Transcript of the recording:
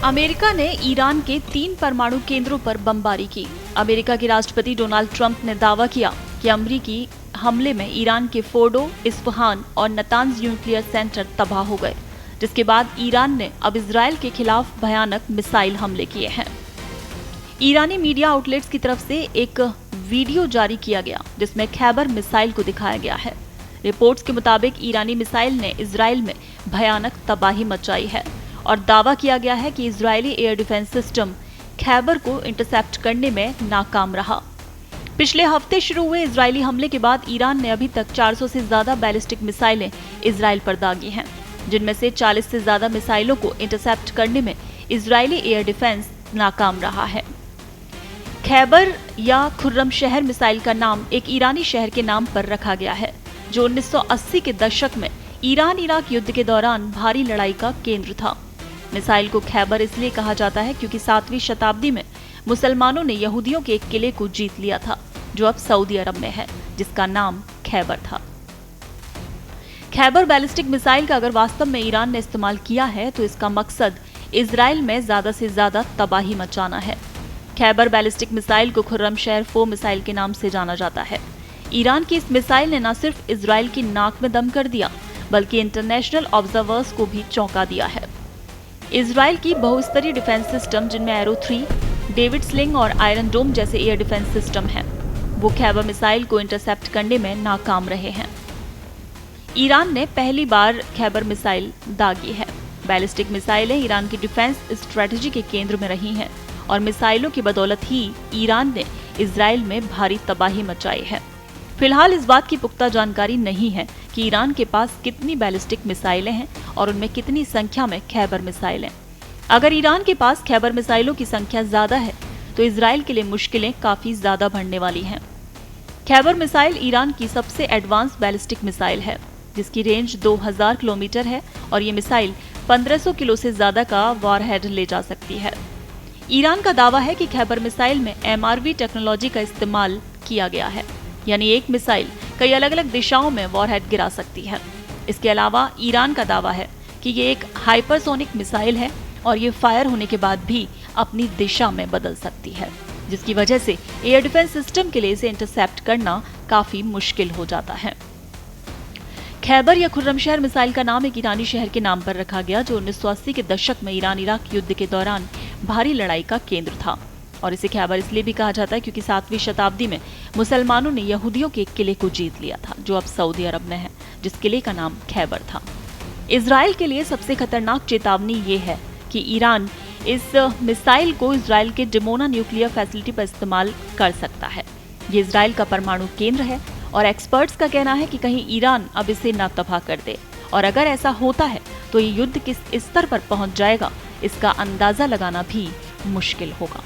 America ने Iran के 3 परमाणु केंद्रों पर बमबारी की। अमेरिका के राष्ट्रपति डोनाल्ड ट्रंप ने दावा किया कि अमेरिकी हमले में ईरान के फोर्डो, इस्फहान और नतांज न्यूक्लियर सेंटर तबाह हो गए, जिसके बाद ईरान ने अब इजराइल के खिलाफ भयानक मिसाइल हमले किए हैं। ईरानी मीडिया आउटलेट्स की तरफ से एक वीडियो जारी किया गया जिसमें खैबर मिसाइल को दिखाया गया है। रिपोर्ट्स के मुताबिक ईरानी मिसाइल ने इजराइल में भयानक तबाही मचाई है और दावा किया गया है कि Israeli air defence system Khyber को इंटरसेप्ट करने में नाकाम रहा। पिछले हफ्ते शुरू हुए इजरायली हमले के बाद ईरान ने अभी तक 400 से ज्यादा बैलिस्टिक मिसाइलें इजराइल पर दागी हैं, जिनमें से 40 से ज्यादा मिसाइलों को इंटरसेप्ट करने में इजरायली एयर डिफेंस नाकाम रहा है। खैबर या खुर्रम शहर मिसाइल का नाम एक ईरानी शहर के नाम पर रखा गया है, जो 1980 के दशक में ईरान इराक युद्ध के दौरान भारी लड़ाई का केंद्र था। मिसाइल को खैबर इसलिए कहा जाता है क्योंकि 7वीं शताब्दी में मुसलमानों ने यहूदियों के एक किले को जीत लिया था, जो अब सऊदी अरब में है, जिसका नाम खैबर था। खैबर बैलिस्टिक मिसाइल का अगर वास्तव में ईरान ने इस्तेमाल किया है तो इसका मकसद इजराइल में ज्यादा से ज्यादा तबाही मचाना है। खैबर बैलिस्टिक मिसाइल को खुर्रम शहर 4 मिसाइल के नाम से जाना जाता है। ईरान की इस मिसाइल ने न सिर्फ इजराइल की नाक में दम कर दिया, बल्कि इंटरनेशनल ऑब्जर्वर्स को भी चौंका दिया है। इजराइल की बहुस्तरीय डिफेंस सिस्टम, जिनमें एरो 3, डेविड स्लिंग और आयरन डोम जैसे एयर डिफेंस सिस्टम हैं, वो खैबर मिसाइल को इंटरसेप्ट करने में नाकाम रहे हैं। ईरान ने पहली बार खैबर मिसाइल दागी है। बैलिस्टिक मिसाइलें ईरान की डिफेंस स्ट्रेटजी के केंद्र में रही हैं और मिसाइलों की बदौलत ही ईरान ने इजराइल में भारी तबाही मचाई है। फिलहाल इस बात की पुख्ता जानकारी नहीं है कि ईरान के पास कितनी बैलिस्टिक मिसाइलें हैं और उनमें कितनी संख्या में खैबर मिसाइलें। अगर ईरान के पास खैबर मिसाइलों की संख्या ज्यादा है तो इजराइल के लिए मुश्किलें काफी ज्यादा बढ़ने वाली हैं। खैबर मिसाइल ईरान की सबसे एडवांस बैलिस्टिक मिसाइल है, जिसकी रेंज 2000 किलोमीटर है और ये मिसाइल 1500 किलो से ज्यादा का वॉरहेड ले जा सकती है। ईरान का दावा है कि खैबर मिसाइल में MRV टेक्नोलॉजी का इस्तेमाल किया गया है, यानी एक मिसाइल कई अलग अलग दिशाओं में वॉरहेड गिरा सकती है। इसके अलावा ईरान का दावा है कि ये एक हाइपरसोनिक मिसाइल है और ये फायर होने के बाद भी अपनी दिशा में बदल सकती है, जिसकी वजह से एयर डिफेंस सिस्टम के लिए इसे इंटरसेप्ट करना काफी मुश्किल हो जाता है। खैबर या खुर्रम शहर मिसाइल का नाम एक ईरानी शहर के नाम पर रखा गया, जो 1980 के दशक में ईरान इराक युद्ध के दौरान भारी लड़ाई का केंद्र था। और इसे खैबर इसलिए भी कहा जाता है क्योंकि 7वीं शताब्दी में मुसलमानों ने यहूदियों के एक किले को जीत लिया था, जो अब सऊदी अरब में है, जिस किले का नाम खैबर था। इजराइल के लिए सबसे खतरनाक चेतावनी ये है कि ईरान इस मिसाइल को इजराइल के डिमोना न्यूक्लियर फैसिलिटी पर इस्तेमाल कर सकता है। ये इजराइल का परमाणु केंद्र है और एक्सपर्ट्स का कहना है कि कहीं ईरान अब इसे न तबाह कर दे, और अगर ऐसा होता है तो ये युद्ध किस स्तर पर पहुंच जाएगा, इसका अंदाजा लगाना भी मुश्किल होगा।